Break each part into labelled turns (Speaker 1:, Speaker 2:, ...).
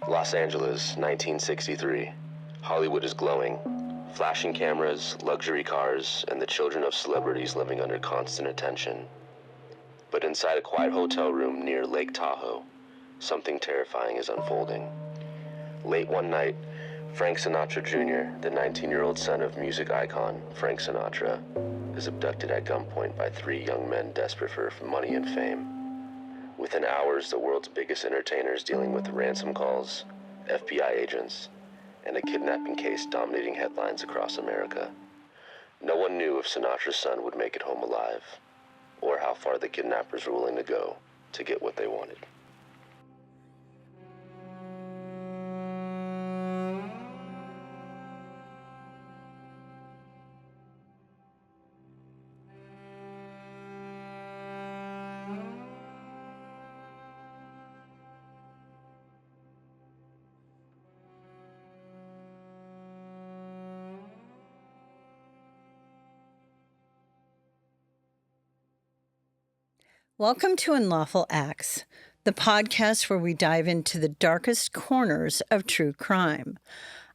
Speaker 1: Los Angeles, 1963. Hollywood is glowing. Flashing cameras, luxury cars, and the children of celebrities living under constant attention. But inside a quiet hotel room near Lake Tahoe, something terrifying is unfolding. Late one night, Frank Sinatra Jr., the 19-year-old son of music icon Frank Sinatra, is abducted at gunpoint by three young men desperate for money and fame. Within hours, the world's biggest entertainers dealing with ransom calls, FBI agents, and a kidnapping case dominating headlines across America. No one knew if Sinatra's son would make it home alive, or how far the kidnappers were willing to go to get what they wanted.
Speaker 2: Welcome to Unlawful Acts, the podcast where we dive into the darkest corners of true crime,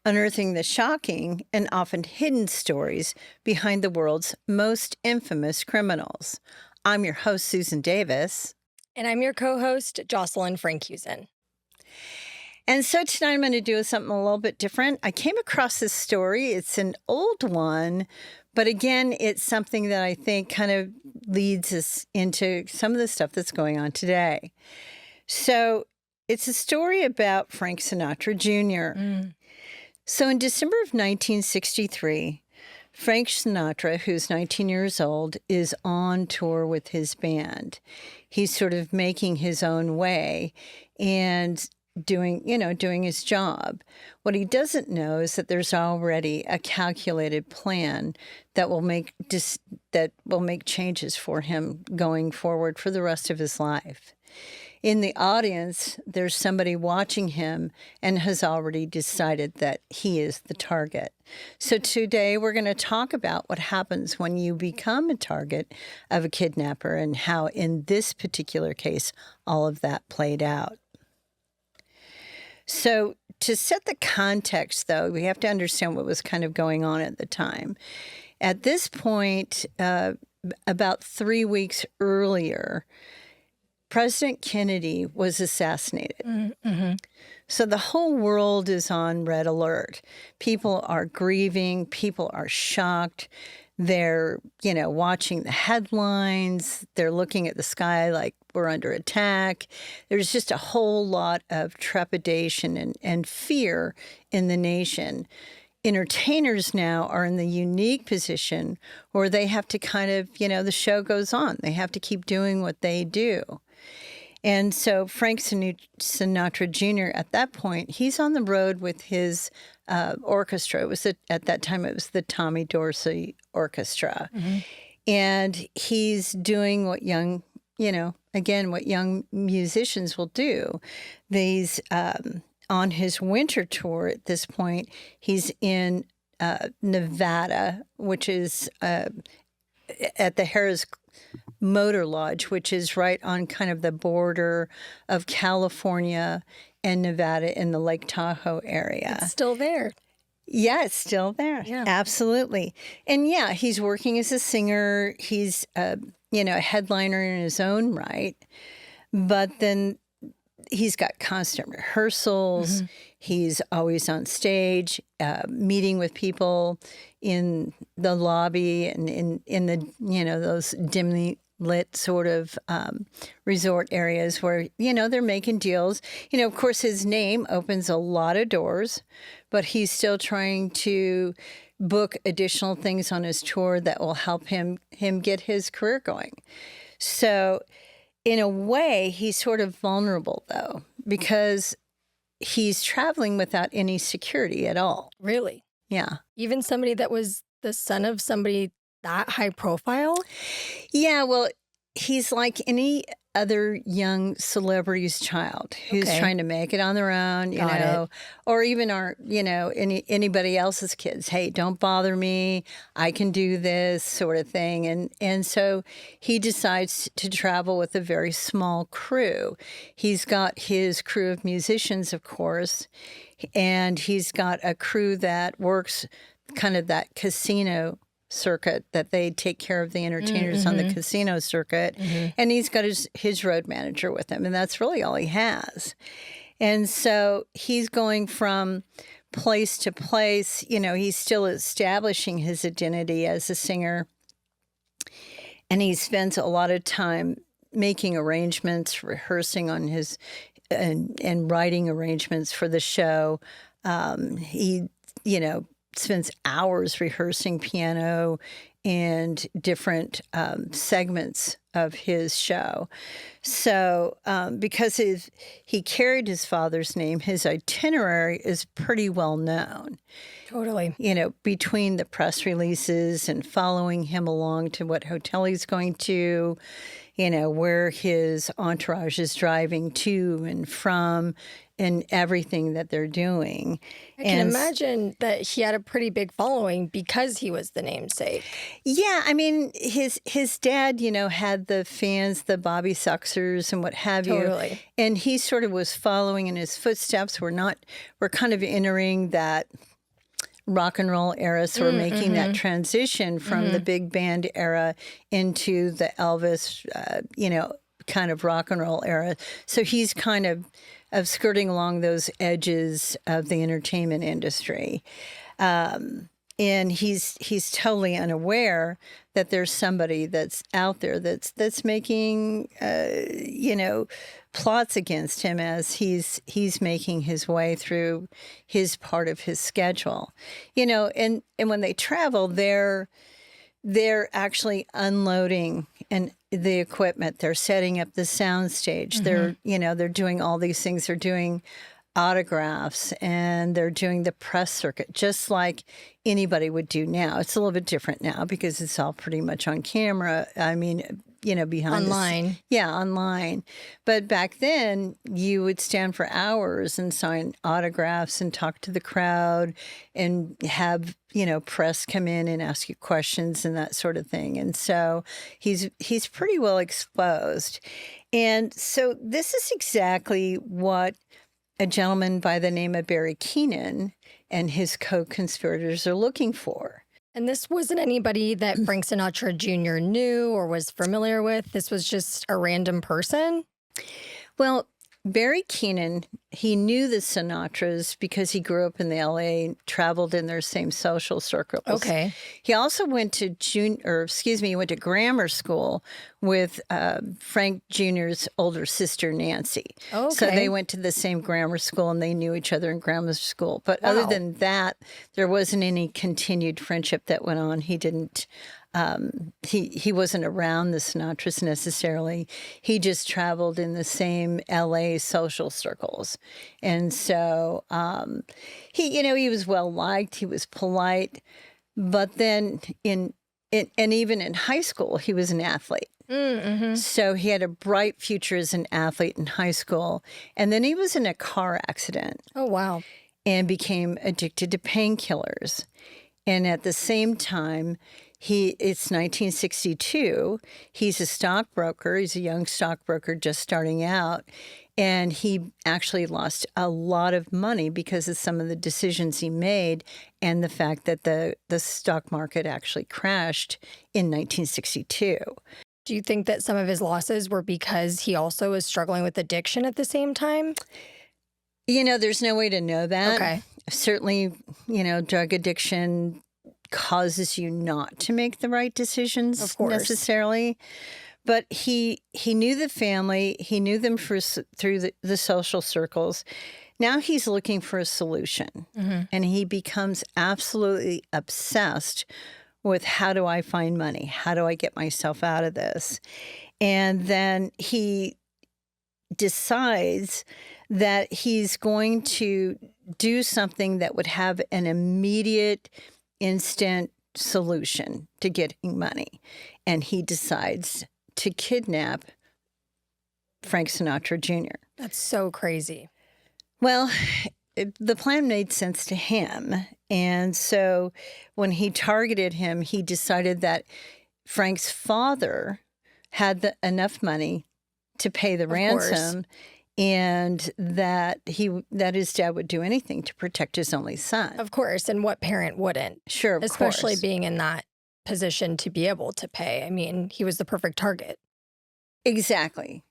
Speaker 2: unearthing the shocking and often hidden stories behind the world's most infamous criminals. I'm your host, Susan Davis.
Speaker 3: And I'm your co-host, Jocelyn Frankhuizen.
Speaker 2: And so tonight I'm going to do something a little bit different. I came across this story. It's an old one, but again, it's something that I think kind of leads us into some of the stuff that's going on today. So it's a story about Frank Sinatra Jr. So in December of 1963, Frank Sinatra, who's 19 years old, is on tour with his band. He's sort of making his own way and doing his job. What he doesn't know is that there's already a calculated plan that will make changes for him going forward for the rest of his life. In the audience, there's somebody watching him and has already decided that he is the target. So today we're going to talk about what happens when you become a target of a kidnapper and how in this particular case all of that played out. So to set the context, though, we have to understand what was kind of going on at the time. At this point, about 3 weeks earlier, President Kennedy was assassinated.
Speaker 3: Mm-hmm.
Speaker 2: So the whole world is on red alert. People are grieving. People are shocked. They're, watching the headlines. They're looking at the sky like we're under attack. There's just a whole lot of trepidation and fear in the nation. Entertainers now are in the unique position where they have to kind of, the show goes on. They have to keep doing what they do. And so Frank Sinatra Jr. at that point, he's on the road with his orchestra. At that time, it was the Tommy Dorsey Orchestra.
Speaker 3: Mm-hmm.
Speaker 2: And he's doing what young musicians will do. These, on his winter tour at this point, he's in Nevada, which is at the Harrah's Motor Lodge, which is right on kind of the border of California and Nevada in the Lake Tahoe area.
Speaker 3: It's still there.
Speaker 2: Yeah, it's still there.
Speaker 3: Yeah.
Speaker 2: Absolutely. And yeah, he's working as a singer. He's, a headliner in his own right. But then he's got constant rehearsals.
Speaker 3: Mm-hmm.
Speaker 2: He's always on stage, meeting with people in the lobby and in the, those dimly lit sort of resort areas where, they're making deals. Of course, his name opens a lot of doors, but he's still trying to book additional things on his tour that will help him get his career going. So in a way, he's sort of vulnerable, though, because he's traveling without any security at all.
Speaker 3: Really?
Speaker 2: Yeah.
Speaker 3: Even somebody that was the son of somebody that high profile?
Speaker 2: Yeah, well, he's like any other young celebrity's child who's
Speaker 3: Okay.
Speaker 2: trying to make it on their own,
Speaker 3: Got it.
Speaker 2: or even anybody else's kids. Hey, don't bother me. I can do this sort of thing. And so he decides to travel with a very small crew. He's got his crew of musicians, of course, and he's got a crew that works kind of that casino circuit, that they take care of the entertainers on the casino circuit. And he's got his road manager with him, and that's really all he has. And so he's going from place to place. He's still establishing his identity as a singer, and he spends a lot of time making arrangements, rehearsing on his and writing arrangements for the show. He spends hours rehearsing piano and different segments of his show. So because he carried his father's name, his itinerary is pretty well known.
Speaker 3: Totally.
Speaker 2: Between the press releases and following him along to what hotel he's going to, where his entourage is driving to and from, and everything that they're doing.
Speaker 3: I can imagine that he had a pretty big following because he was the namesake.
Speaker 2: Yeah, I mean, his dad, had the fans, the Bobby Soxers and what have you.
Speaker 3: Totally.
Speaker 2: And he sort of was following in his footsteps. We're kind of entering that rock and roll era, so we're making that transition from the big band era into the Elvis, kind of rock and roll era. So he's kind of skirting along those edges of the entertainment industry. And he's totally unaware that there's somebody that's out there that's making plots against him as he's making his way through his part of his schedule. And when they travel, they're actually unloading the equipment. They're setting up the sound stage. They're doing all these things. They're doing autographs, and they're doing the press circuit just like anybody would do now. It's a little bit different now because it's all pretty much on camera. I mean, behind
Speaker 3: Online.
Speaker 2: Online. But back then, you would stand for hours and sign autographs and talk to the crowd and have, press come in and ask you questions and that sort of thing. And so he's pretty well exposed. And so this is exactly what a gentleman by the name of Barry Keenan and his co-conspirators are looking for.
Speaker 3: And this wasn't anybody that Frank Sinatra Jr. knew or was familiar with. This was just a random person.
Speaker 2: Well, Barry Keenan, he knew the Sinatras because he grew up in the LA, traveled in their same social circles.
Speaker 3: Okay.
Speaker 2: He also went to he went to grammar school with Frank Jr.'s older sister, Nancy.
Speaker 3: Okay.
Speaker 2: So they went to the same grammar school and they knew each other in grammar school. But
Speaker 3: Wow.
Speaker 2: other than that, there wasn't any continued friendship that went on. He didn't. He wasn't around the Sinatras necessarily. He just traveled in the same LA social circles. And so he was well liked, he was polite, but then and even in high school, he was an athlete.
Speaker 3: Mm-hmm.
Speaker 2: So he had a bright future as an athlete in high school. And then he was in a car accident
Speaker 3: Oh, wow.
Speaker 2: and became addicted to painkillers. And at the same time, it's 1962. He's a stockbroker. He's a young stockbroker just starting out. And he actually lost a lot of money because of some of the decisions he made and the fact that the stock market actually crashed in 1962.
Speaker 3: Do you think that some of his losses were because he also was struggling with addiction at the same time?
Speaker 2: There's no way to know that.
Speaker 3: Okay.
Speaker 2: Certainly, drug addiction causes you not to make the right decisions
Speaker 3: Of course.
Speaker 2: necessarily. But he knew the family. He knew them through the social circles. Now he's looking for a solution.
Speaker 3: Mm-hmm.
Speaker 2: And he becomes absolutely obsessed with, how do I find money? How do I get myself out of this? And then he decides that he's going to do something that would have an immediate, instant solution to getting money. And he decides to kidnap Frank Sinatra Jr.
Speaker 3: That's so crazy.
Speaker 2: Well, the plan made sense to him. And so when he targeted him, he decided that Frank's father had enough money to pay the ransom and that his dad would do anything to protect his only son.
Speaker 3: Of course. And what parent wouldn't?
Speaker 2: Sure, of
Speaker 3: Especially
Speaker 2: course.
Speaker 3: being in that position to be able to pay. I mean, he was the perfect target.
Speaker 2: Exactly.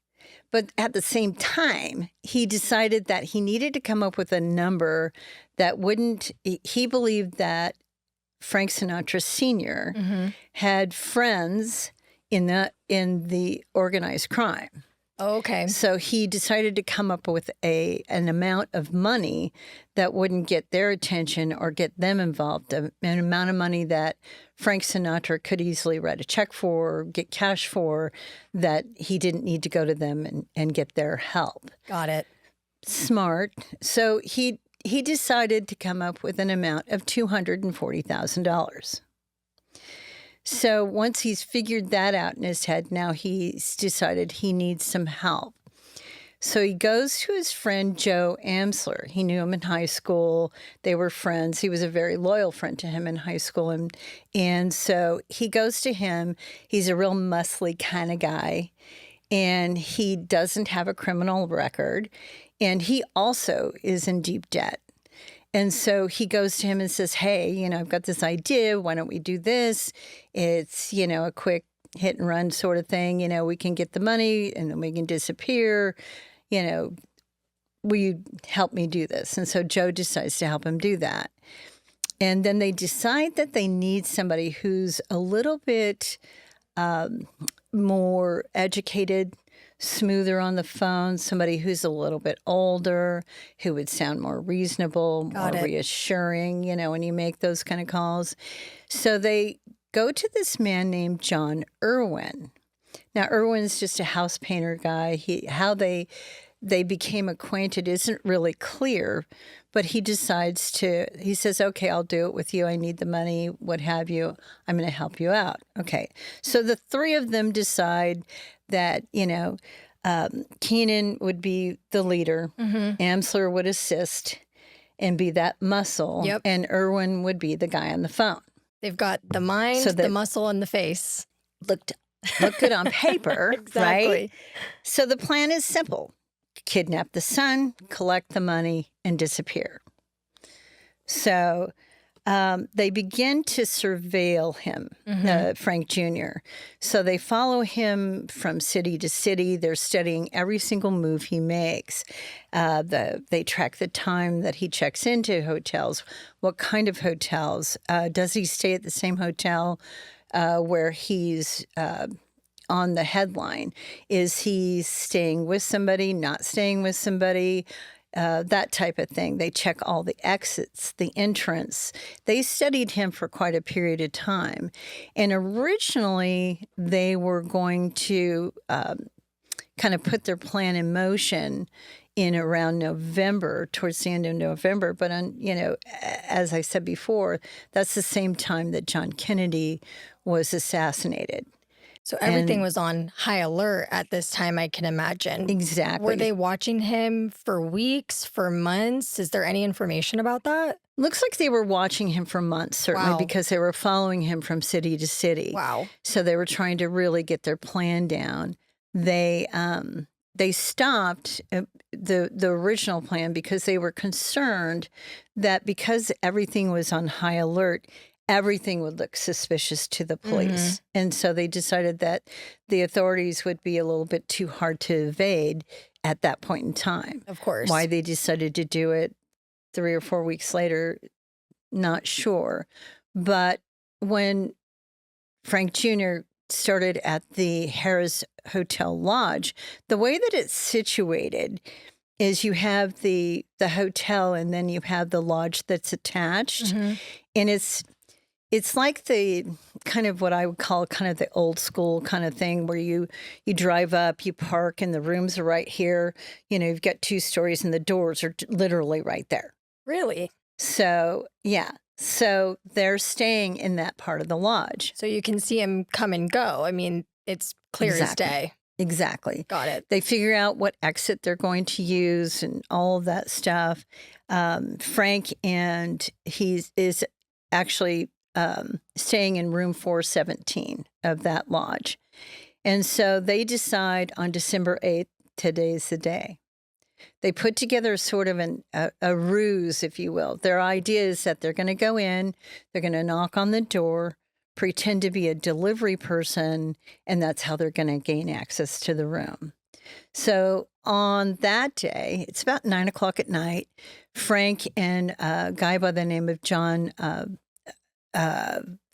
Speaker 2: But at the same time, he decided that he needed to come up with a number that wouldn't, he believed that Frank Sinatra Sr. had friends in the organized crime.
Speaker 3: Oh, okay.
Speaker 2: So he decided to come up with an amount of money that wouldn't get their attention or get them involved, an amount of money that Frank Sinatra could easily write a check for, or get cash for, that he didn't need to go to them and get their help.
Speaker 3: Got it.
Speaker 2: Smart. So he decided to come up with an amount of $240,000. So once he's figured that out in his head, now he's decided he needs some help. So he goes to his friend Joe Amsler. He knew him in high school. They were friends. He was a very loyal friend to him in high school. And so he goes to him. He's a real muscly kind of guy. And he doesn't have a criminal record. And he also is in deep debt. And so he goes to him and says, hey, I've got this idea. Why don't we do this? It's, a quick hit and run sort of thing. We can get the money and then we can disappear. Will you help me do this? And so Joe decides to help him do that. And then they decide that they need somebody who's a little bit more educated, smoother on the phone, somebody who's a little bit older, who would sound more reasonable, more reassuring, when you make those kind of calls. So they go to this man named John Irwin. Now, Irwin's just a house painter guy. How they became acquainted isn't really clear, but he says, okay, I'll do it with you. I need the money, what have you. I'm going to help you out. Okay. So the three of them decide that, Keenan would be the leader, Amsler would assist and be that muscle, and Irwin would be the guy on the phone.
Speaker 3: They've got the mind, the muscle, and the face.
Speaker 2: Look good on paper,
Speaker 3: Exactly.
Speaker 2: right? So the plan is simple. Kidnap the son, collect the money, and disappear. So they begin to surveil him, Frank Jr. So they follow him from city to city. They're studying every single move he makes. They track the time that he checks into hotels, what kind of hotels. Does he stay at the same hotel where he's on the headline? Is he staying with somebody, not staying with somebody? That type of thing. They check all the exits, the entrance. They studied him for quite a period of time. And originally, they were going to kind of put their plan in motion in around November, towards the end of November. But, as I said before, that's the same time that John Kennedy was assassinated.
Speaker 3: So everything was on high alert at this time, I can imagine.
Speaker 2: Exactly.
Speaker 3: Were they watching him for weeks, for months? Is there any information about that?
Speaker 2: Looks like they were watching him for months, certainly, because they were following him from city to city.
Speaker 3: Wow.
Speaker 2: So they were trying to really get their plan down. They stopped the original plan because they were concerned that because everything was on high alert, everything would look suspicious to the police. And so they decided that the authorities would be a little bit too hard to evade at that point in time.
Speaker 3: Of course.
Speaker 2: Why they decided to do it 3 or 4 weeks later, not sure. But when Frank Jr. started at the Harrah's Hotel Lodge, the way that it's situated is you have the hotel and then you have the lodge that's attached. And it's like the kind of what I would call kind of the old school kind of thing where you drive up, you park, and the rooms are right here. You've got 2 stories and the doors are literally right there.
Speaker 3: Really?
Speaker 2: So, yeah. So they're staying in that part of the lodge.
Speaker 3: So you can see him come and go. I mean, it's clear as day.
Speaker 2: Exactly.
Speaker 3: Got it.
Speaker 2: They figure out what exit they're going to use and all of that stuff. Frank and he is actually staying in room 417 of that lodge. And so they decide on December 8th, today's the day. They put together sort of a ruse, if you will. Their idea is that they're going to go in, they're going to knock on the door, pretend to be a delivery person, and that's how they're going to gain access to the room. So on that day, it's about 9 o'clock at night, Frank and a guy by the name of John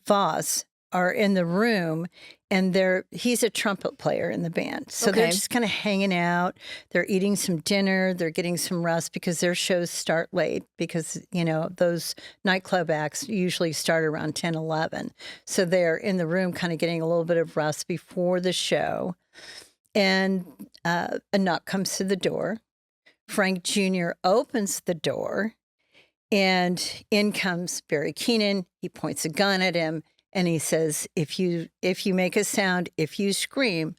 Speaker 2: Voss are in the room, and he's a trumpet player in the band. So they're just kind of hanging out. They're eating some dinner. They're getting some rest because their shows start late because, those nightclub acts usually start around 10, 11. So they're in the room kind of getting a little bit of rest before the show. And a knock comes to the door. Frank Jr. opens the door, and in comes Barry Keenan. He points a gun at him. And he says, if you make a sound, if you scream,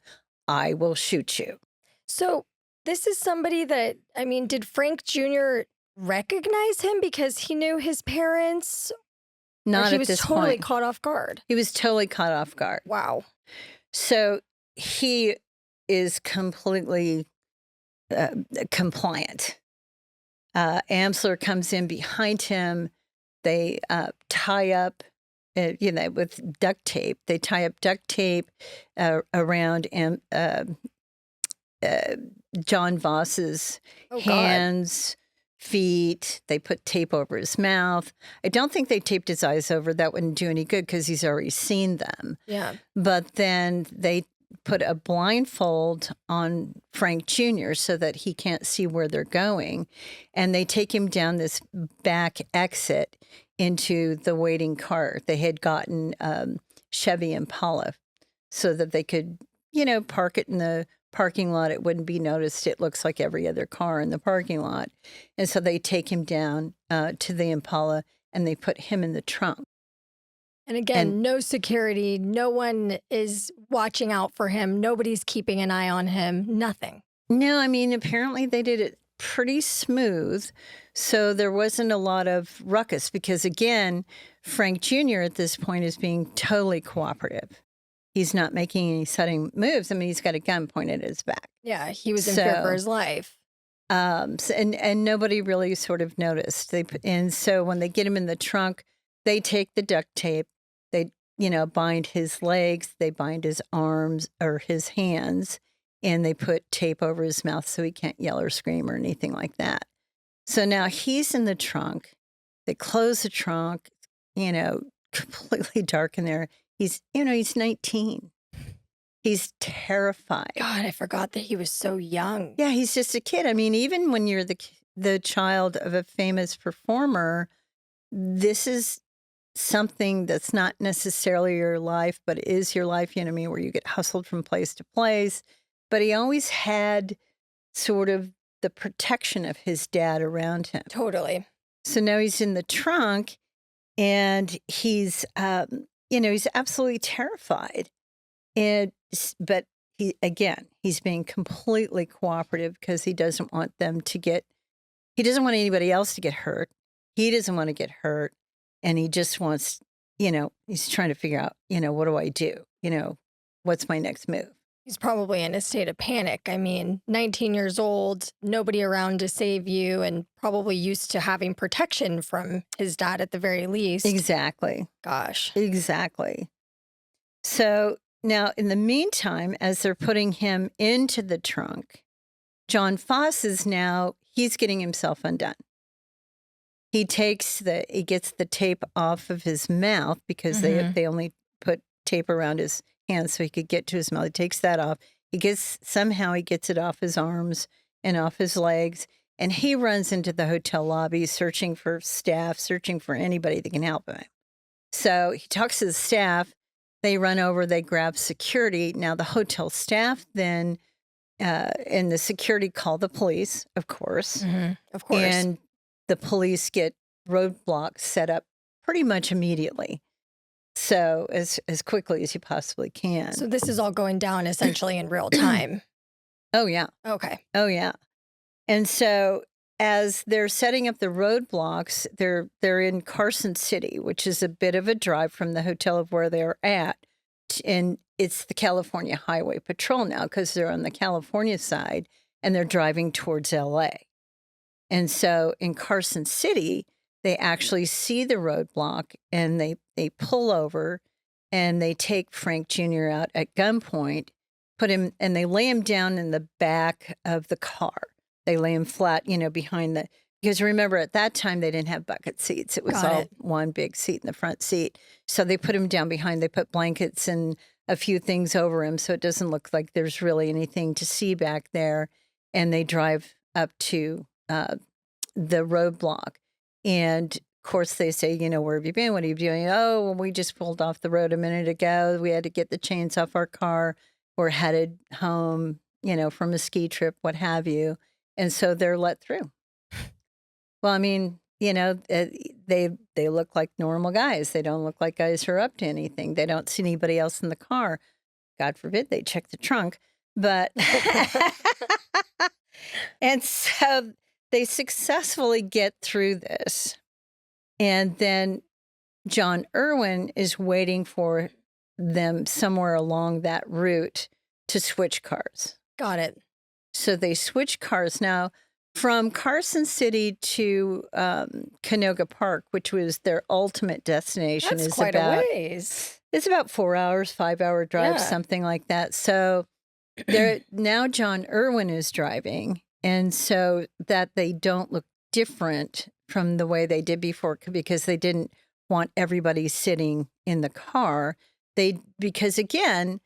Speaker 2: I will shoot you.
Speaker 3: So this is somebody that, did Frank Jr. recognize him because he knew his parents?
Speaker 2: Not at this point. He
Speaker 3: was totally caught off guard.
Speaker 2: He was totally caught off guard.
Speaker 3: Wow.
Speaker 2: So he is completely compliant. Amsler comes in behind him. They tie up with duct tape. They tie up duct tape around John Voss's hands, feet. They put tape over his mouth. I don't think they taped his eyes over. That wouldn't do any good because he's already seen them.
Speaker 3: Yeah.
Speaker 2: But then they put a blindfold on Frank Jr. so that he can't see where they're going. And they take him down this back exit into the waiting car. They had gotten Chevy Impala so that they could, park it in the parking lot. It wouldn't be noticed. It looks like every other car in the parking lot. And so they take him down to the Impala and they put him in the trunk.
Speaker 3: And again, no security. No one is watching out for him. Nobody's keeping an eye on him. Nothing.
Speaker 2: No, apparently they did it pretty smooth. So there wasn't a lot of ruckus because, again, Frank Jr. at this point is being totally cooperative. He's not making any sudden moves. He's got a gun pointed at his back.
Speaker 3: Yeah, he was in fear for his life.
Speaker 2: And nobody really sort of noticed. And so when they get him in the trunk, they take the duct tape. They, bind his legs. They bind his arms or his hands. And they put tape over his mouth so he can't yell or scream or anything like that. So now he's in the trunk. They close the trunk, completely dark in there. He's 19. He's terrified.
Speaker 3: God, I forgot that he was so young.
Speaker 2: Yeah, he's just a kid. Even when you're the child of a famous performer, this is something that's not necessarily your life, but is your life, where you get hustled from place to place. But he always had sort of the protection of his dad around him.
Speaker 3: Totally.
Speaker 2: So now he's in the trunk and he's, he's absolutely terrified. But he's being completely cooperative because he doesn't want he doesn't want anybody else to get hurt. He doesn't want to get hurt. And he just wants, he's trying to figure out, what do I do? What's my next move?
Speaker 3: He's probably in a state of panic. 19 years old, nobody around to save you, and probably used to having protection from his dad at the very least.
Speaker 2: Exactly.
Speaker 3: Gosh.
Speaker 2: Exactly. So now, in the meantime, as they're putting him into the trunk, John Foss he's getting himself undone. He gets the tape off of his mouth because they only put tape around his hands so he could get to his mouth. He takes that off. Somehow he gets it off his arms and off his legs. And he runs into the hotel lobby searching for staff, searching for anybody that can help him. So he talks to the staff. They run over, they grab security. Now the hotel staff then, and the security call the police, of course.
Speaker 3: Mm-hmm. Of course.
Speaker 2: And the police get roadblocks set up pretty much immediately. So as quickly as you possibly can.
Speaker 3: So this is all going down essentially in real time.
Speaker 2: Oh, yeah.
Speaker 3: Okay.
Speaker 2: Oh, yeah. And so as they're setting up the roadblocks, they're in Carson City, which is a bit of a drive from the hotel of where they're at. And it's the California Highway Patrol now because they're on the California side and they're driving towards LA. And so in Carson City, they actually see the roadblock and they pull over and they take Frank Jr. out at gunpoint, put him, and they lay him down in the back of the car. They lay him flat, behind because remember at that time they didn't have bucket seats. It was
Speaker 3: Got
Speaker 2: all
Speaker 3: it.
Speaker 2: one big seat in the front seat. So they put him down behind. They put blankets and a few things over him so it doesn't look like there's really anything to see back there. And they drive up to the roadblock. And of course they say, where have you been? What are you doing? Oh, well, we just pulled off the road a minute ago. We had to get the chains off our car. We're headed home, from a ski trip, what have you. And so they're let through. Well, I mean, they look like normal guys. They don't look like guys who are up to anything. They don't see anybody else in the car. God forbid they check the trunk. But and so they successfully get through this. And then John Irwin is waiting for them somewhere along that route to switch cars.
Speaker 3: Got it.
Speaker 2: So they switch cars. Now, from Carson City to Canoga Park, which was their ultimate destination,
Speaker 3: That's
Speaker 2: is
Speaker 3: quite
Speaker 2: about
Speaker 3: a ways.
Speaker 2: it's about 4 hours, 5-hour drive,
Speaker 3: Yeah.
Speaker 2: something like that. So now John Irwin is driving, and so that they don't look different from the way they did before, because they didn't want everybody sitting in the car. Because again,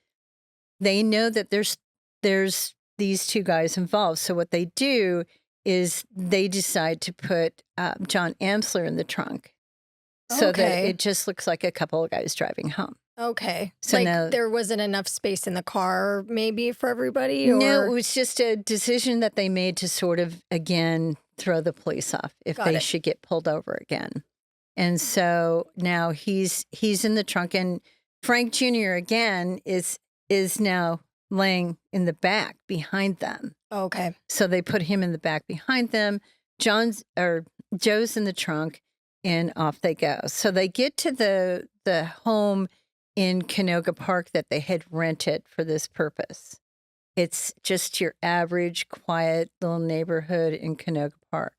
Speaker 2: they know that there's these two guys involved. So what they do is they decide to put John Amsler in the trunk so that
Speaker 3: Okay.
Speaker 2: it just looks like a couple of guys driving home.
Speaker 3: Okay.
Speaker 2: So
Speaker 3: like
Speaker 2: now-
Speaker 3: there wasn't enough space in the car maybe for everybody?
Speaker 2: No,
Speaker 3: Or...
Speaker 2: it was just a decision that they made to sort of, again, throw the police off if
Speaker 3: Got
Speaker 2: they
Speaker 3: it.
Speaker 2: should get pulled over again. And so now he's in the trunk, and Frank Jr. again is now laying in the back behind them.
Speaker 3: Okay.
Speaker 2: So they put him in the back behind them. Joe's in the trunk, and off they go. So they get to the home in Canoga Park that they had rented for this purpose. It's just your average quiet little neighborhood in Canoga Park.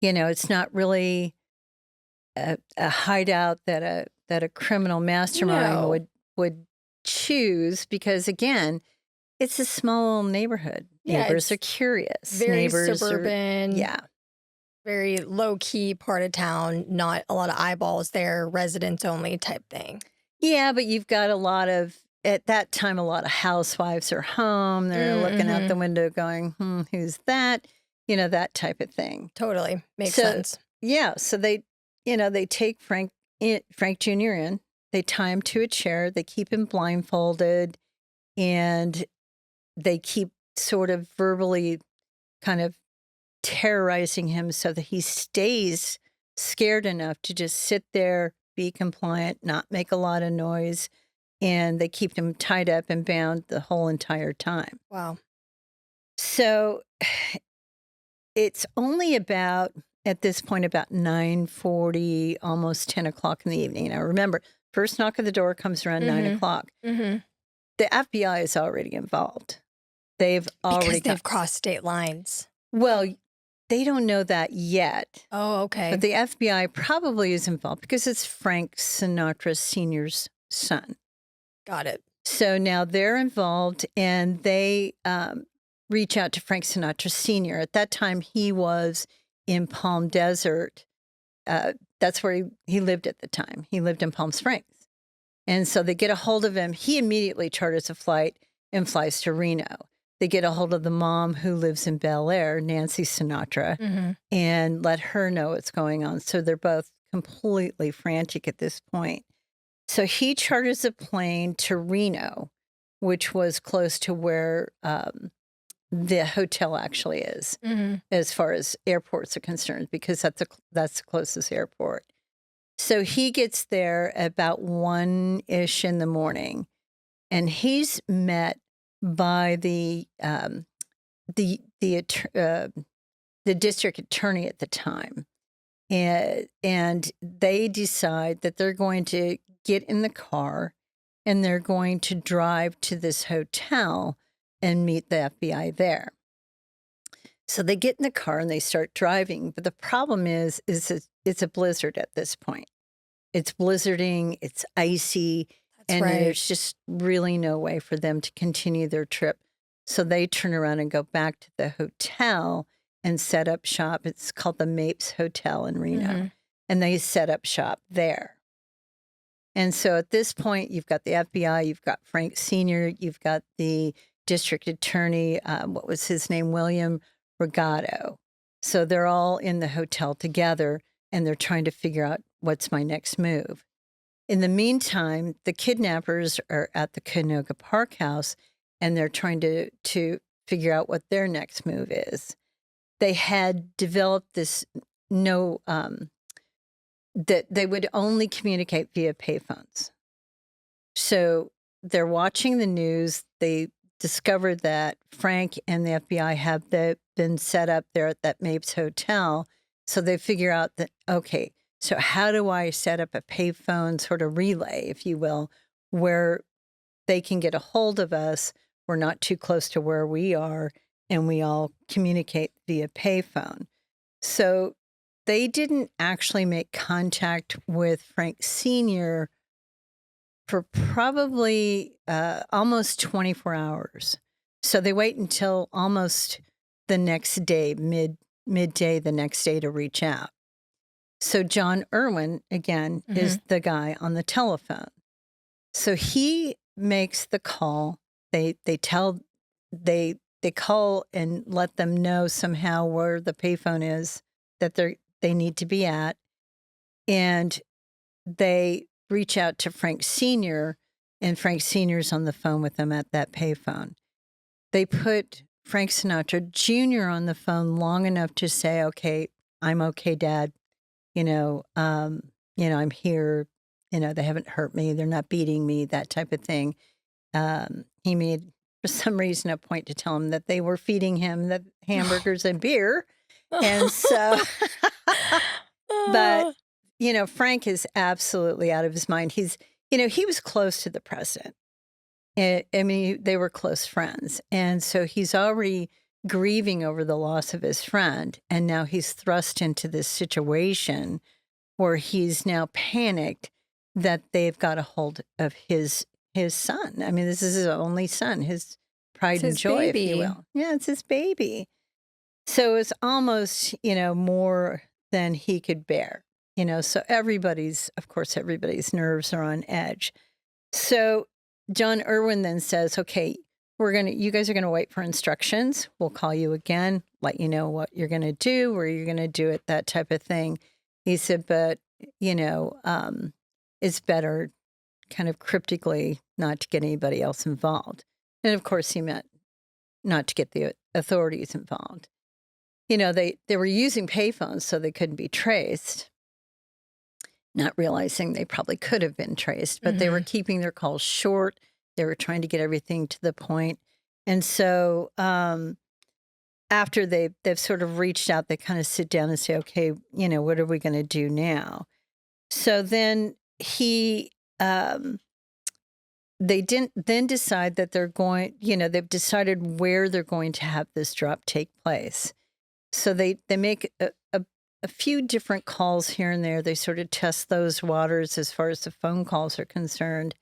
Speaker 2: It's not really a hideout that a criminal mastermind
Speaker 3: No.
Speaker 2: would choose, because again, it's a small little neighborhood.
Speaker 3: Yeah,
Speaker 2: Neighbors
Speaker 3: it's
Speaker 2: are curious.
Speaker 3: Very
Speaker 2: Neighbors
Speaker 3: suburban.
Speaker 2: yeah.
Speaker 3: Very low key part of town. Not a lot of eyeballs there. Residents only type thing.
Speaker 2: Yeah, but you've got at that time, a lot of housewives are home. They're looking out the window going, who's that? That type of thing.
Speaker 3: Totally. Makes
Speaker 2: So-
Speaker 3: sense.
Speaker 2: Yeah, so they take Frank Jr. in, they tie him to a chair, they keep him blindfolded, and they keep sort of verbally kind of terrorizing him so that he stays scared enough to just sit there, be compliant, not make a lot of noise, and they keep him tied up and bound the whole entire time.
Speaker 3: Wow.
Speaker 2: So it's only at this point, about 9:40, almost 10 o'clock in the evening. Now, remember, first knock at the door comes around 9 o'clock.
Speaker 3: Mm-hmm.
Speaker 2: The FBI is already involved. They've already
Speaker 3: Because they've crossed state lines.
Speaker 2: well, they don't know that yet.
Speaker 3: Oh, okay.
Speaker 2: But the FBI probably is involved because it's Frank Sinatra Sr.'s son.
Speaker 3: Got it.
Speaker 2: So now they're involved, and they reach out to Frank Sinatra Sr. At that time, he was in Palm Desert. That's where he lived at the time. He lived in Palm Springs. And so they get a hold of him. He immediately charters a flight and flies to Reno. They get a hold of the mom who lives in Bel Air, Nancy Sinatra,
Speaker 3: Mm-hmm.
Speaker 2: and let her know what's going on. So they're both completely frantic at this point. So he charters a plane to Reno, which was close to where the hotel actually is,
Speaker 3: Mm-hmm.
Speaker 2: as far as airports are concerned, because that's the closest airport. So he gets there about 1-ish in the morning, and he's met by the the district attorney at the time, and they decide that they're going to get in the car and they're going to drive to this hotel and meet the FBI there. So they get in the car and they start driving, but the problem is it's a blizzard at this point. It's blizzarding, it's icy,
Speaker 3: That's
Speaker 2: and
Speaker 3: right.
Speaker 2: there's just really no way for them to continue their trip. So they turn around and go back to the hotel and set up shop. It's called the Mapes Hotel in Reno,
Speaker 3: Mhm.
Speaker 2: and they set up shop there. And so at this point, you've got the FBI, you've got Frank Sr., you've got the district attorney, what was his name, William Regato. So they're all in the hotel together, and they're trying to figure out what's my next move. In the meantime, the kidnappers are at the Canoga Park House, and they're trying to figure out what their next move is. They had developed this that they would only communicate via payphones. So they're watching the news. They discovered that Frank and the FBI have been set up there at that Mapes Hotel. So they figure out that, okay, so how do I set up a payphone sort of relay, if you will, where they can get a hold of us? We're not too close to where we are, and we all communicate via payphone. So they didn't actually make contact with Frank Sr. for probably almost 24 hours. So they wait until almost the next day, midday the next day, to reach out. So John Irwin, again, is the guy on the telephone. So he makes the call. They call and let them know somehow where the payphone is that they need to be at, and they reach out to Frank Sr., and Frank Sr.'s on the phone with them at that payphone. They put Frank Sinatra Jr. on the phone long enough to say, "Okay, I'm okay, Dad. I'm here. They haven't hurt me. They're not beating me, that type of thing." He made, for some reason, a point to tell him that they were feeding him the hamburgers and beer. And so, but, Frank is absolutely out of his mind. He was close to the president. I mean, they were close friends. And so he's already grieving over the loss of his friend. And now he's thrust into this situation where he's now panicked that they've got a hold of his son. I mean, this is his only son, his pride
Speaker 3: It's
Speaker 2: and
Speaker 3: his
Speaker 2: joy, if you
Speaker 3: baby.
Speaker 2: will. Yeah, it's his baby. So it's almost, more than he could bear. So everybody's nerves are on edge. So John Irwin then says, "Okay, you guys are gonna wait for instructions. We'll call you again, let you know what you're gonna do, where you're gonna do it, that type of thing." He said, "But, it's better kind of cryptically not to get anybody else involved." And of course he meant not to get the authorities involved. They were using payphones so they couldn't be traced, not realizing they probably could have been traced, but they were keeping their calls short. They were trying to get everything to the point. And so after they've sort of reached out, they kind of sit down and say, "Okay, what are we going to do now?" So then they didn't then decide that they're going, they've decided where they're going to have this drop take place. So they make a few different calls here and there. They sort of test those waters as far as the phone calls are concerned.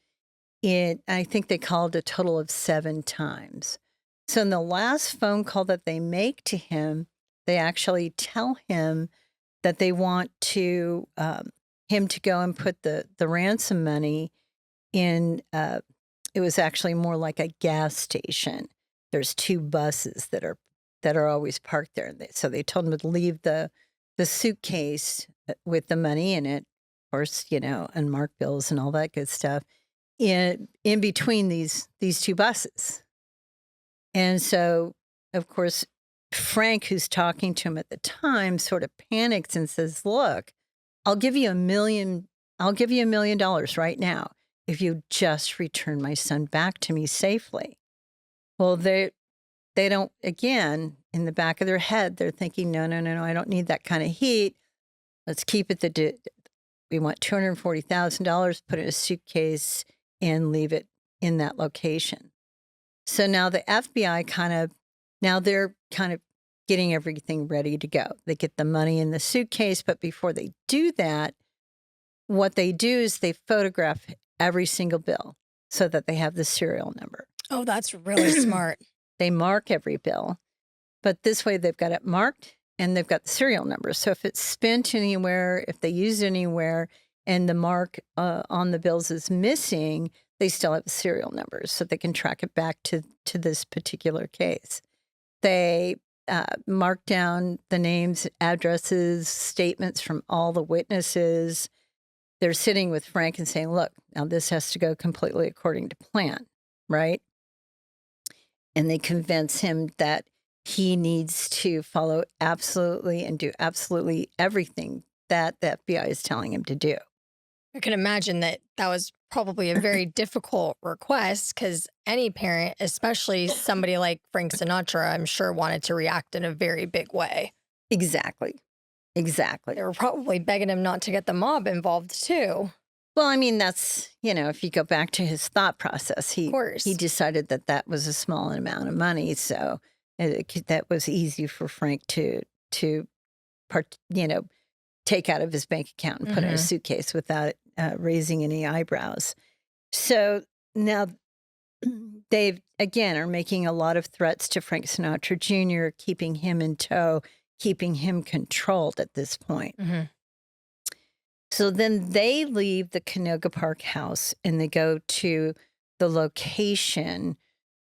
Speaker 2: I think they called a total of 7 times. So in the last phone call that they make to him, they actually tell him that they want him to go and put the ransom money in. It was actually more like a gas station. There's 2 buses that are always parked there. So they told him to leave the suitcase with the money in it, of course, unmarked bills and all that good stuff, in between these 2 buses. And so, of course, Frank, who's talking to him at the time, sort of panics and says, "Look, I'll give you $1 million right now if you just return my son back to me safely." Well, they don't, again, in the back of their head, they're thinking, no, I don't need that kind of heat. Let's keep it we want $240,000, put it in a suitcase and leave it in that location. So now the FBI they're kind of getting everything ready to go. They get the money in the suitcase, but before they do that, what they do is they photograph every single bill so that they have the serial number.
Speaker 3: Oh, that's really smart.
Speaker 2: They mark every bill, but this way they've got it marked and they've got the serial number. So if it's spent anywhere, if they use it anywhere, and the mark on the bills is missing, they still have the serial numbers so they can track it back to this particular case. They mark down the names, addresses, statements from all the witnesses. They're sitting with Frank and saying, look, now this has to go completely according to plan, right? And they convince him that he needs to follow absolutely and do absolutely everything that the FBI is telling him to do.
Speaker 3: I can imagine that was probably a very difficult request because any parent, especially somebody like Frank Sinatra, I'm sure wanted to react in a very big way.
Speaker 2: Exactly.
Speaker 3: They were probably begging him not to get the mob involved too.
Speaker 2: Well, I mean, that's, if you go back to his thought process, he decided that was a small amount of money. So that was easy for Frank to take out of his bank account and put in a suitcase without raising any eyebrows. So now they, again, are making a lot of threats to Frank Sinatra Jr., keeping him in tow, keeping him controlled at this point.
Speaker 3: Mm-hmm.
Speaker 2: So then they leave the Canoga Park house and they go to the location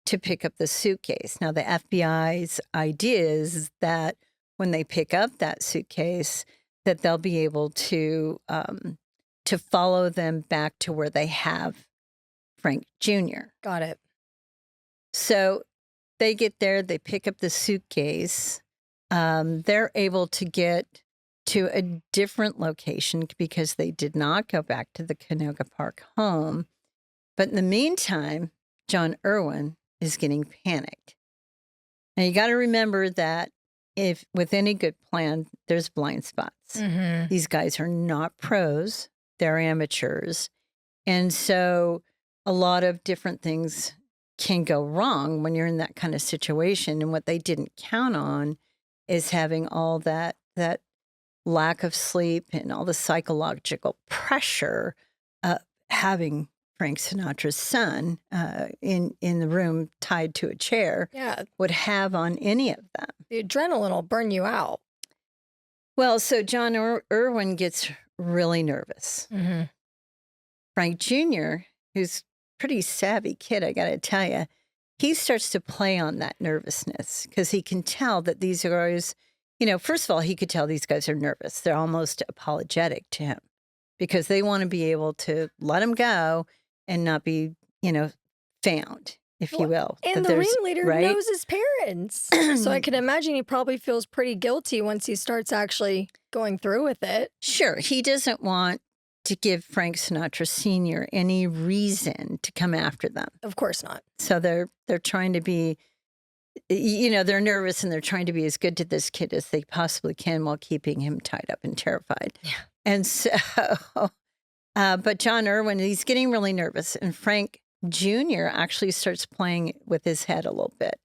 Speaker 2: to pick up the suitcase. Now, the FBI's idea is that when they pick up that suitcase, that they'll be able to follow them back to where they have Frank Jr.
Speaker 3: Got it.
Speaker 2: So they get there, they pick up the suitcase. They're able to get to a different location because they did not go back to the Canoga Park home. But in the meantime, John Irwin is getting panicked. Now, you got to remember that if with any good plan, there's blind spots.
Speaker 3: Mm-hmm.
Speaker 2: These guys are not pros, they're amateurs. And so a lot of different things can go wrong when you're in that kind of situation. And what they didn't count on is having all that lack of sleep and all the psychological pressure of having Frank Sinatra's son in the room tied to a chair would have on any of them.
Speaker 3: The adrenaline will burn you out.
Speaker 2: Well, so John Irwin gets really nervous.
Speaker 3: Mm-hmm.
Speaker 2: Frank Jr., who's a pretty savvy kid, I got to tell you, he starts to play on that nervousness because he can tell that these guys, first of all, he could tell these guys are nervous. They're almost apologetic to him because they want to be able to let him go and not be, found, if you will.
Speaker 3: And the ringleader knows his parents. So I can imagine he probably feels pretty guilty once he starts actually going through with it.
Speaker 2: Sure. He doesn't want to give Frank Sinatra Sr. any reason to come after them.
Speaker 3: Of course not.
Speaker 2: So they're trying to be, they're nervous and they're trying to be as good to this kid as they possibly can while keeping him tied up and terrified.
Speaker 3: Yeah.
Speaker 2: And so, but John Irwin, he's getting really nervous. And Frank Jr. actually starts playing with his head a little bit.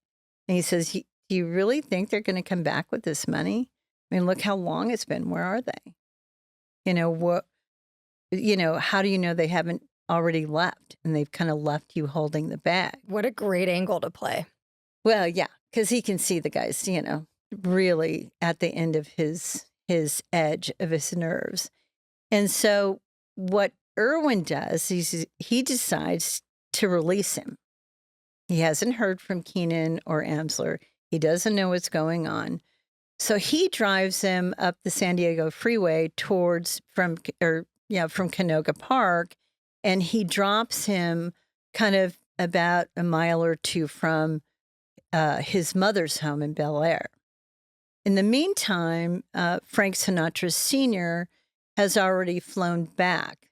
Speaker 2: And he says, do you really think they're going to come back with this money? I mean, look how long it's been. Where are they? How do you know they haven't already left and they've kind of left you holding the bag?
Speaker 3: What a great angle to play.
Speaker 2: Well, yeah, because he can see the guys, really at the end of his edge of his nerves. And so what Irwin does is he decides to release him. He hasn't heard from Keenan or Amsler. He doesn't know what's going on. So he drives him up the San Diego freeway from Canoga Park, and he drops him kind of about a mile or two from his mother's home in Bel Air. In the meantime, Frank Sinatra Sr. has already flown back.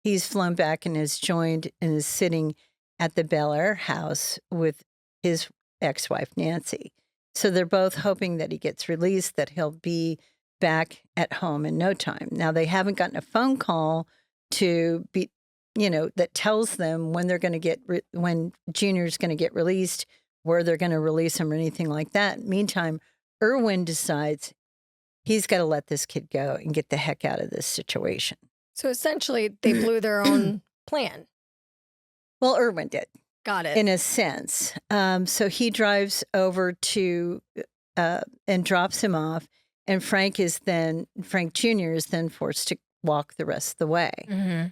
Speaker 2: He's flown back and has joined and is sitting at the Bel Air house with his ex-wife, Nancy. So they're both hoping that he gets released, that he'll be back at home in no time. Now, they haven't gotten a phone call to be, that tells them when they're going to when Junior's going to get released, where they're going to release him or anything like that. Meantime, Irwin decides he's got to let this kid go and get the heck out of this situation.
Speaker 3: So essentially, they blew their own plan.
Speaker 2: Well, Irwin did.
Speaker 3: Got it.
Speaker 2: In a sense. So he drives over to and drops him off. And Frank Jr. is then forced to walk the rest of the way.
Speaker 3: Mm-hmm.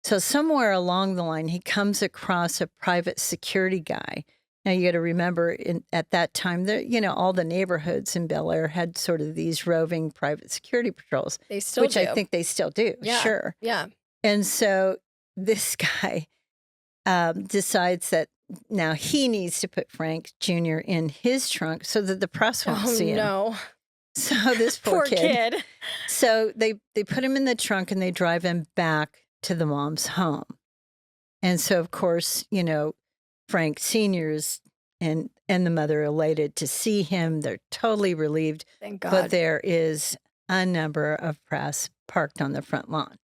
Speaker 2: So somewhere along the line, he comes across a private security guy. Now you got to remember, at that time, all the neighborhoods in Bel Air had sort of these roving private security patrols.
Speaker 3: They still
Speaker 2: which
Speaker 3: do.
Speaker 2: I think they still do.
Speaker 3: Yeah.
Speaker 2: Sure.
Speaker 3: Yeah.
Speaker 2: And so this guy decides that now he needs to put Frank Jr. in his trunk so that the press won't see him.
Speaker 3: No.
Speaker 2: So this poor kid. So they put him in the trunk and they drive him back to the mom's home. And so, of course, Frank Sr.'s and the mother elated to see him. They're totally relieved.
Speaker 3: Thank God.
Speaker 2: But there is a number of press parked on the front lawn.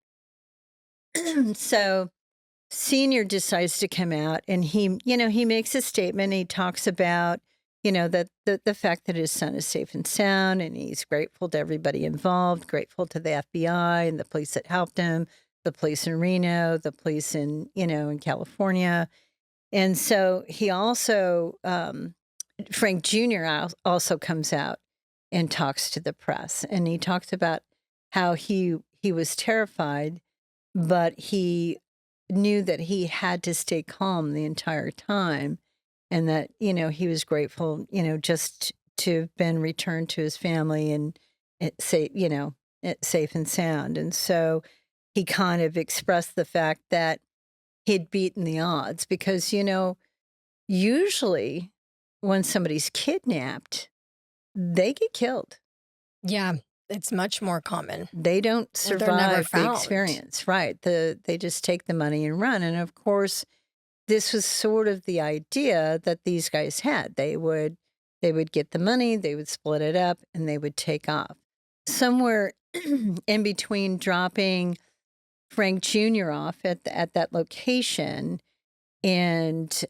Speaker 2: So Senior decides to come out and he makes a statement. He talks about, that the fact that his son is safe and sound, and he's grateful to everybody involved, grateful to the FBI and the police that helped him, the police in Reno, the police in California. And so he also, Frank Jr. also comes out and talks to the press. And he talks about how he was terrified, but he knew that he had to stay calm the entire time, and that, he was grateful, just to have been returned to his family and safe and sound. And so he kind of expressed the fact that he'd beaten the odds because, usually when somebody's kidnapped, they get killed.
Speaker 3: Yeah. It's much more common.
Speaker 2: They don't
Speaker 3: They're never
Speaker 2: survive the
Speaker 3: found.
Speaker 2: experience, right? They just take the money and run. And of course, this was sort of the idea that these guys had. They would get the money, they would split it up, and they would take off. Somewhere in between dropping Frank Jr. off at that location and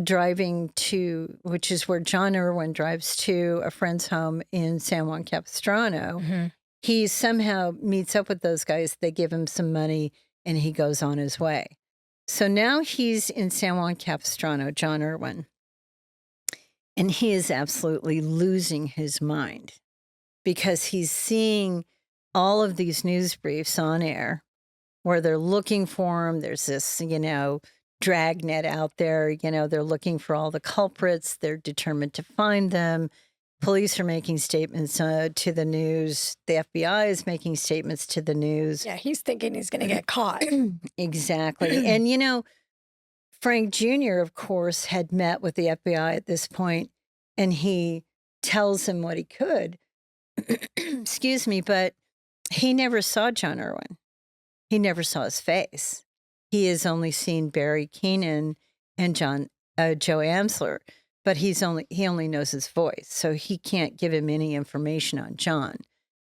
Speaker 2: driving to, which is where John Irwin drives to a friend's home in San Juan Capistrano.
Speaker 3: Mm-hmm.
Speaker 2: He somehow meets up with those guys. They give him some money and he goes on his way. So now he's in San Juan Capistrano, John Irwin, and he is absolutely losing his mind because he's seeing all of these news briefs on air where they're looking for him. There's this, dragnet out there. They're looking for all the culprits. They're determined to find them. Police are making statements to the news. The FBI is making statements to the news.
Speaker 3: Yeah, he's thinking he's going to get caught.
Speaker 2: Exactly. And, Frank Jr., of course, had met with the FBI at this point, and he tells him what he could. Excuse me, but he never saw John Irwin. He never saw his face. He has only seen Barry Keenan and Joe Amsler, but he only knows his voice, so he can't give him any information on John.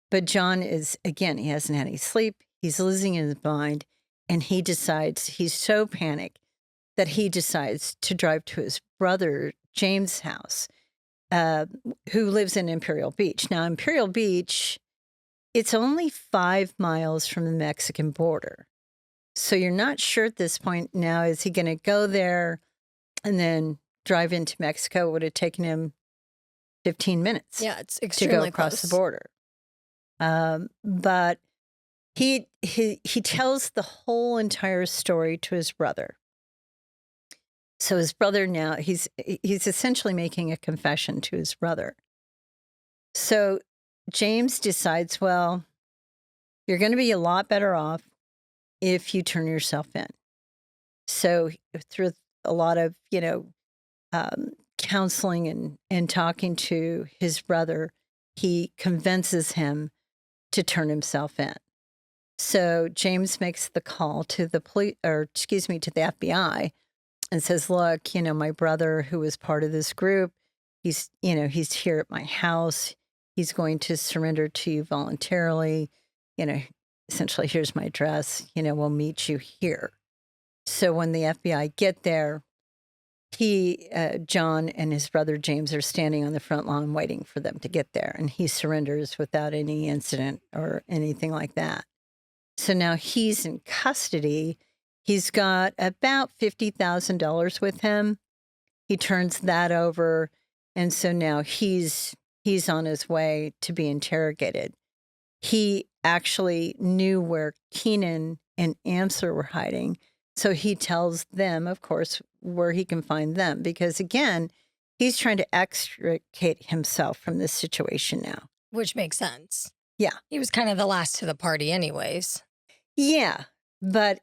Speaker 2: But John is, again, he hasn't had any sleep. He's losing his mind, and he decides, he's so panicked that he decides to drive to his brother James' house, who lives in Imperial Beach. Now, Imperial Beach, it's only 5 miles from the Mexican border. So you're not sure at this point now, is he going to go there and then drive into Mexico? It would have taken him 15 minutes.
Speaker 3: Yeah, it's
Speaker 2: to
Speaker 3: extremely
Speaker 2: go across
Speaker 3: close.
Speaker 2: the border. But he tells the whole entire story to his brother. So his brother now, he's essentially making a confession to his brother. So James decides, well, you're going to be a lot better off if you turn yourself in. So through a lot of, counseling and talking to his brother, he convinces him to turn himself in. So James makes the call to the to the FBI, and says, look, my brother who was part of this group, he's here at my house. He's going to surrender to you voluntarily. Essentially, here's my address. We'll meet you here. So when the FBI get there, John and his brother James are standing on the front lawn waiting for them to get there. And he surrenders without any incident or anything like that. So now he's in custody. He's got about $50,000 with him. He turns that over. And so now he's on his way to be interrogated. He actually knew where Keenan and Amsler were hiding. So he tells them, of course, where he can find them. Because again, he's trying to extricate himself from this situation now.
Speaker 3: Which makes sense.
Speaker 2: Yeah.
Speaker 3: He was kind of the last to the party anyways.
Speaker 2: Yeah. But,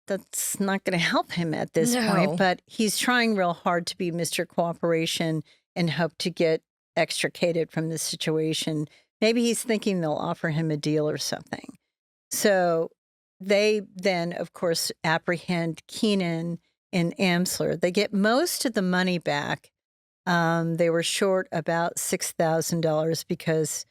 Speaker 2: that's not going to help him at this point. But he's trying real hard to be Mr. Cooperation and hope to get extricated from this situation. Maybe he's thinking they'll offer him a deal or something. So they then, of course, apprehend Keenan and Amsler. They get most of the money back. They were short about $6,000 because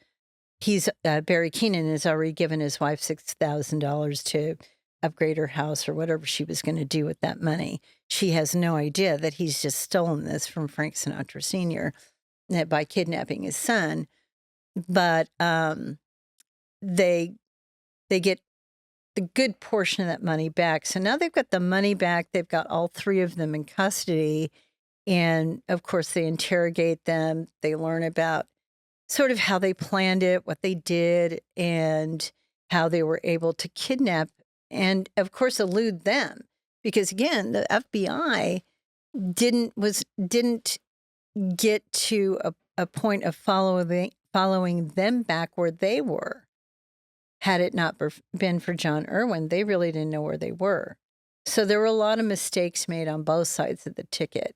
Speaker 2: Barry Keenan has already given his wife $6,000 to upgrade her house or whatever she was going to do with that money. She has no idea that he's just stolen this from Frank Sinatra Jr. By kidnapping his son. But they get the good portion of that money back. So now they've got the money back. They've got all three of them in custody. And of course, they interrogate them. They learn about sort of how they planned it, what they did, and how they were able to kidnap and, of course, elude them. Because again, the FBI didn't get to a point of following them back where they were. Had it not been for John Irwin, they really didn't know where they were. So there were a lot of mistakes made on both sides of the ticket.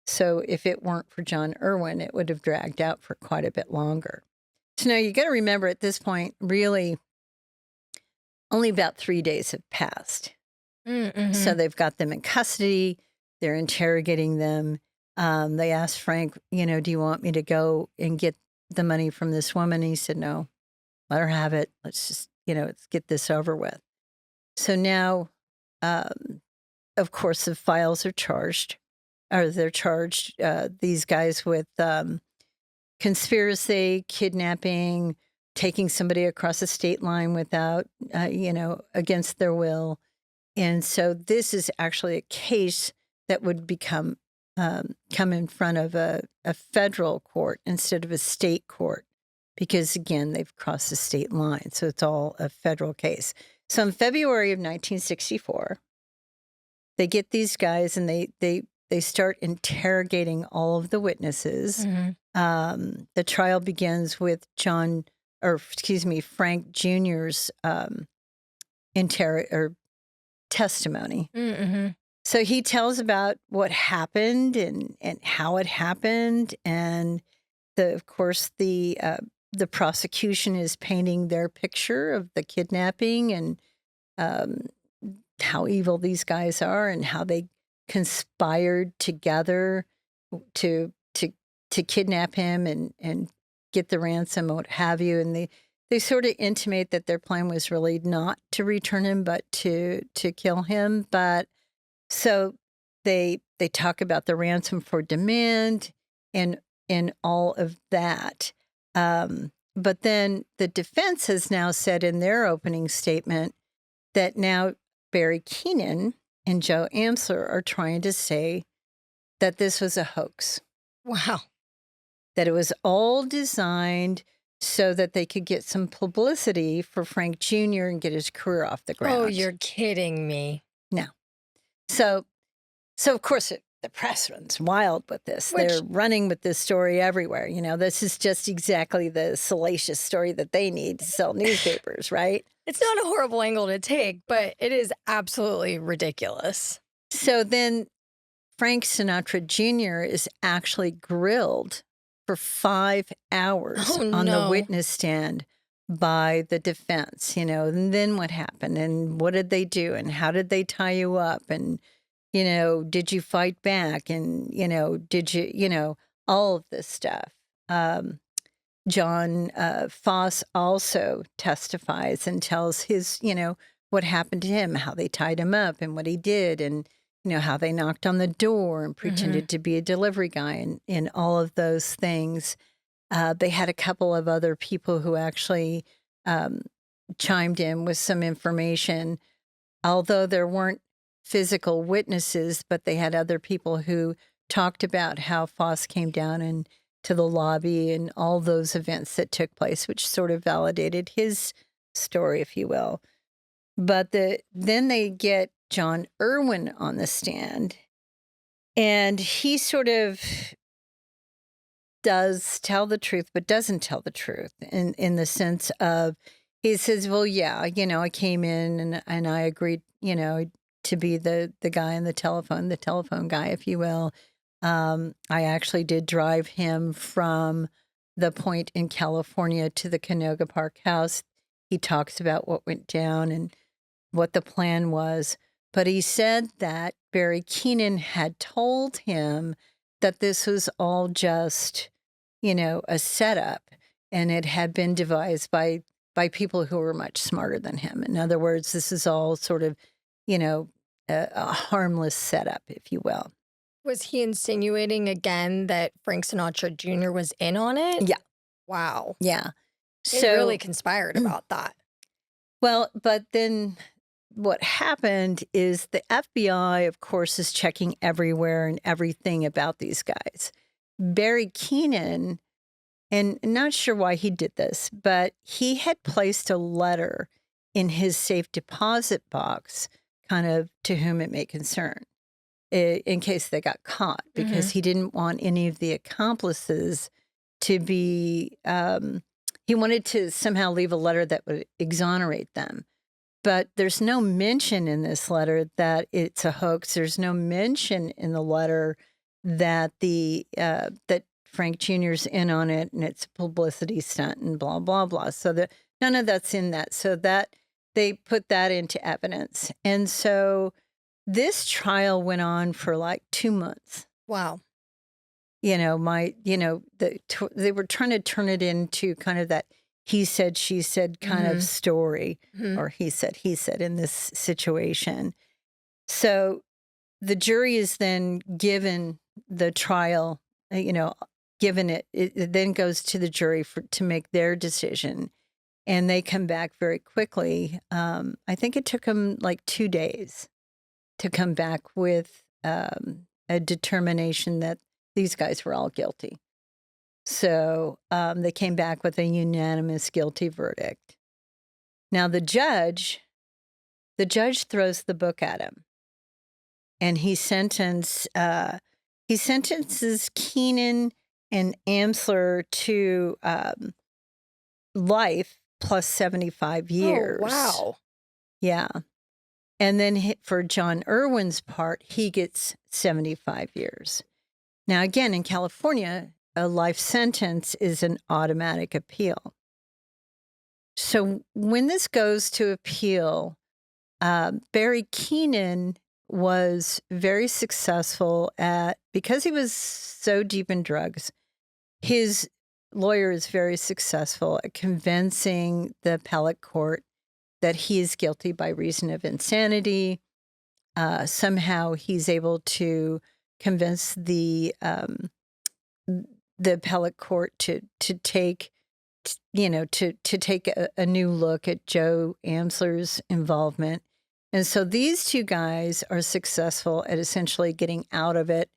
Speaker 2: So if it weren't for John Irwin, it would have dragged out for quite a bit longer. So now you got to remember at this point, really, only about 3 days have passed.
Speaker 3: Mm-hmm.
Speaker 2: So they've got them in custody. They're interrogating them. They asked Frank, do you want me to go and get the money from this woman? And he said, no, let her have it. Let's just, let's get this over with. So now, of course, the files are charged, or they're charged, these guys with conspiracy, kidnapping, taking somebody across a state line without, against their will. And so this is actually a case that would come in front of a federal court instead of a state court, because again, they've crossed the state line. So it's all a federal case. So in February of 1964, they get these guys and they start interrogating all of the witnesses. Mm-hmm. The trial begins with Frank Jr.'s testimony. Mm-hmm. So he tells about what happened and how it happened, and of course the prosecution is painting their picture of the kidnapping and how evil these guys are and how they conspired together to kidnap him and get the ransom, what have you. And they sort of intimate that their plan was really not to return him, but to kill him. But so they talk about the ransom for demand and all of that. But then the defense has now said in their opening statement that now Barry Keenan and Joe Amsler are trying to say that this was a hoax.
Speaker 3: Wow.
Speaker 2: That it was all designed so that they could get some publicity for Frank Jr. and get his career off the ground.
Speaker 3: Oh, you're kidding me.
Speaker 2: No. So of course, the press runs wild with this. They're running with this story everywhere. This is just exactly the salacious story that they need to sell newspapers, right?
Speaker 3: It's not a horrible angle to take, but it is absolutely ridiculous.
Speaker 2: So then Frank Sinatra Jr. is actually grilled for 5 hours on the witness stand by the defense, and then what happened and what did they do and how did they tie you up and did you fight back? And, did you, all of this stuff. John Foss also testifies and tells his, what happened to him, how they tied him up and what he did, and, how they knocked on the door and pretended to be a delivery guy and all of those things. They had a couple of other people who actually chimed in with some information, although there weren't physical witnesses, but they had other people who talked about how Foss came down and to the lobby and all those events that took place, which sort of validated his story, if you will. But then they get John Irwin on the stand, and he sort of does tell the truth, but doesn't tell the truth in the sense of, he says, well, yeah, I came in and I agreed, to be the guy on the telephone guy, if you will. I actually did drive him from the point in California to the Canoga Park house. He talks about what went down and what the plan was. But he said that Barry Keenan had told him that this was all just, a setup, and it had been devised by people who were much smarter than him. In other words, this is all sort of, a harmless setup, if you will.
Speaker 3: Was he insinuating again that Frank Sinatra Jr. was in on it?
Speaker 2: Yeah.
Speaker 3: Wow.
Speaker 2: Yeah.
Speaker 3: They really conspired about that.
Speaker 2: Well, but then what happened is the FBI, of course, is checking everywhere and everything about these guys. Barry Keenan, and not sure why he did this, but he had placed a letter in his safe deposit box, kind of to whom it may concern, in case they got caught, because he didn't want any of the accomplices to be, he wanted to somehow leave a letter that would exonerate them. But there's no mention in this letter that it's a hoax. There's no mention in the letter that that Frank Jr.'s in on it and it's a publicity stunt and blah, blah, blah. So that none of that's in that. So that they put that into evidence. And so this trial went on for like 2 months.
Speaker 3: Wow.
Speaker 2: They were trying to turn it into kind of that he said, she said kind of story, or he said in this situation. So the jury is then given the trial, given it then goes to the jury to make their decision. And they come back very quickly. I think it took them like 2 days to come back with a determination that these guys were all guilty. So they came back with a unanimous guilty verdict. Now the judge throws the book at him, and he sentences Keenan and Amsler to life plus 75 years.
Speaker 3: Oh, wow.
Speaker 2: Yeah. And then for John Irwin's part, he gets 75 years. Now, again, in California, a life sentence is an automatic appeal. So when this goes to appeal, Barry Keenan was very successful because he was so deep in drugs, his lawyer is very successful at convincing the appellate court that he is guilty by reason of insanity. Somehow he's able to convince the appellate court to take a new look at Joe Amsler's involvement. And so these two guys are successful at essentially getting out of it.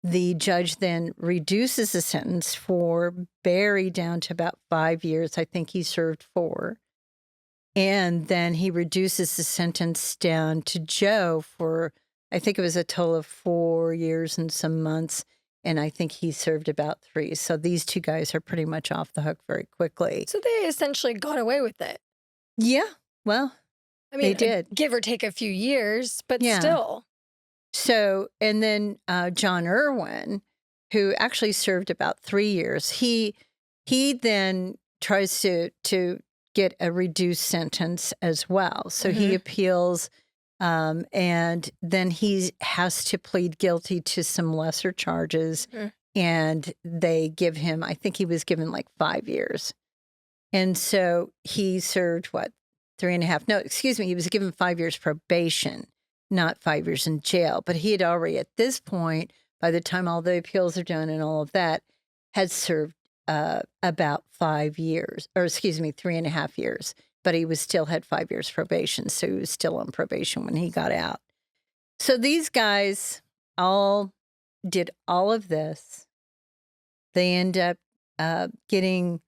Speaker 2: The judge then reduces the sentence for Barry down to about 5 years. I think he served 4. And then he reduces the sentence down to Joe for, I think it was a total of 4 years and some months. And I think he served about 3. So these two guys are pretty much off the hook very quickly.
Speaker 3: So they essentially got away with it.
Speaker 2: Yeah, well,
Speaker 3: I mean,
Speaker 2: they did.
Speaker 3: Give or take a few years, but still.
Speaker 2: So, and then John Irwin, who actually served about 3 years, he then tries to get a reduced sentence as well. So he appeals And then he has to plead guilty to some lesser charges. And they give him, I think he was given like 5 years. And so he served, what, 3.5? No, excuse me. He was given 5 years probation, not 5 years in jail. But he had already, at this point, by the time all the appeals are done and all of that, had served about 5 years, or excuse me, 3.5 years. But he was still had 5 years probation. So he was still on probation when he got out. So these guys all did all of this. They end up getting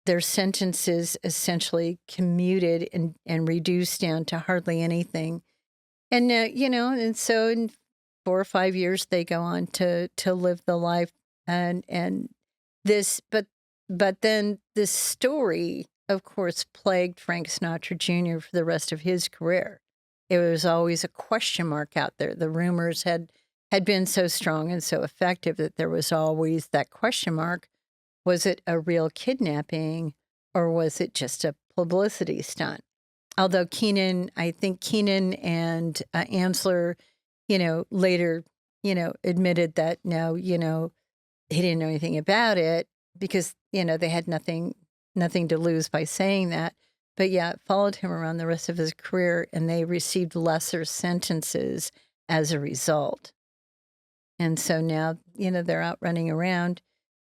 Speaker 2: their sentences essentially commuted and reduced down to hardly anything. And, and so in 4 or 5 years, they go on to live the life. And this, but then this story, of course, plagued Frank Sinatra Jr. for the rest of his career. It was always a question mark out there. The rumors had been so strong and so effective that there was always that question mark. Was it a real kidnapping or was it just a publicity stunt? Although I think Keenan and Amsler, later, admitted that no, he didn't know anything about it because, they had nothing to lose by saying that. But yeah, it followed him around the rest of his career and they received lesser sentences as a result. And so now, they're out running around,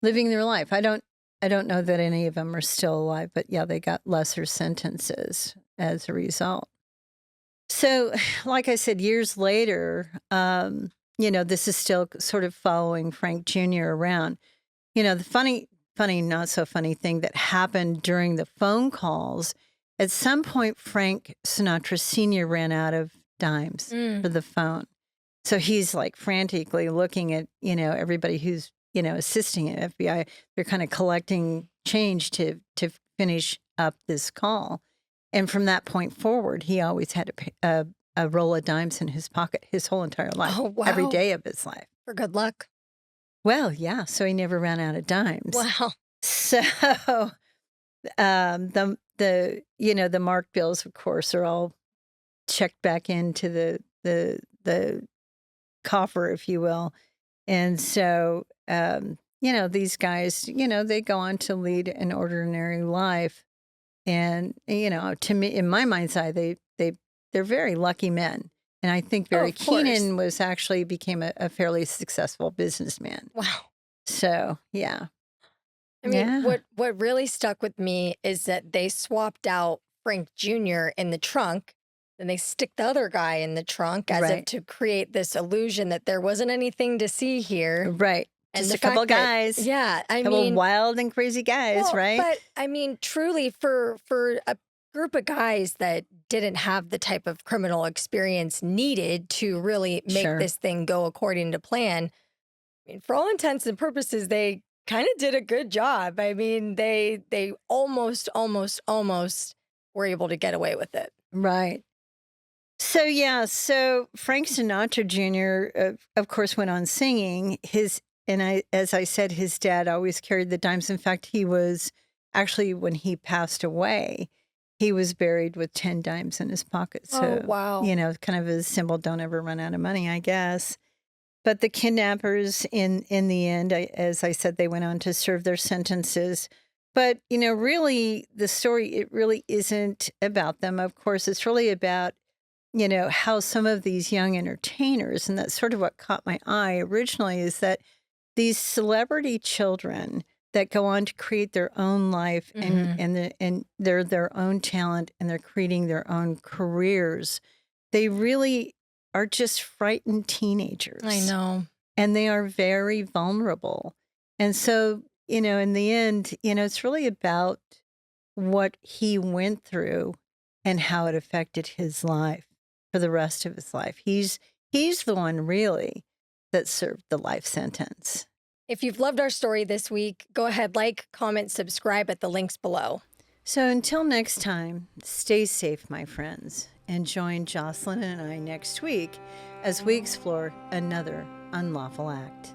Speaker 2: living their life. I don't know that any of them are still alive, but yeah, they got lesser sentences as a result. So, like I said, years later, this is still sort of following Frank Jr. around. The funny, not so funny thing that happened during the phone calls, at some point, Frank Sinatra Sr. ran out of dimes for the phone. So he's like frantically looking at, everybody who's, assisting at FBI. They're kind of collecting change to finish up this call. And from that point forward, he always had a roll of dimes in his pocket his whole entire life, every day of his life.
Speaker 3: For good luck.
Speaker 2: Well, yeah. So he never ran out of dimes.
Speaker 3: Wow.
Speaker 2: So the marked bills, of course, are all checked back into the coffer, if you will. And so, these guys, they go on to lead an ordinary life. And, to me, in my mind's eye, they're very lucky men. And I think Barry Keenan became a fairly successful businessman.
Speaker 3: Wow.
Speaker 2: So, yeah.
Speaker 3: I mean, what really stuck with me is that they swapped out Frank Jr. in the trunk. And they stick the other guy in the trunk as if to create this illusion that there wasn't anything to see here.
Speaker 2: Right.
Speaker 3: And
Speaker 2: just a couple guys.
Speaker 3: I
Speaker 2: mean, wild and crazy guys, right?
Speaker 3: But I mean, truly, for a group of guys that didn't have the type of criminal experience needed to really make this thing go according to plan, I mean, for all intents and purposes, they kind of did a good job. I mean, they almost were able to get away with it.
Speaker 2: Right. So Frank Sinatra Jr., of course, went on singing. As I said, his dad always carried the dimes. In fact, he was actually, when he passed away, he was buried with 10 dimes in his pocket. So,
Speaker 3: wow.
Speaker 2: Kind of a symbol, don't ever run out of money, I guess. But the kidnappers, in the end, as I said, they went on to serve their sentences. But, really, the story, it really isn't about them. Of course, it's really about how some of these young entertainers, and that's sort of what caught my eye originally, is that these celebrity children that go on to create their own life and they're their own talent and they're creating their own careers, they really are just frightened teenagers.
Speaker 3: I know.
Speaker 2: And they are very vulnerable. And so, in the end, it's really about what he went through and how it affected his life for the rest of his life. He's the one really that served the life sentence.
Speaker 3: If you've loved our story this week, go ahead, like, comment, subscribe at the links below.
Speaker 2: So until next time, stay safe, my friends, and join Jocelyn and I next week as we explore another unlawful act.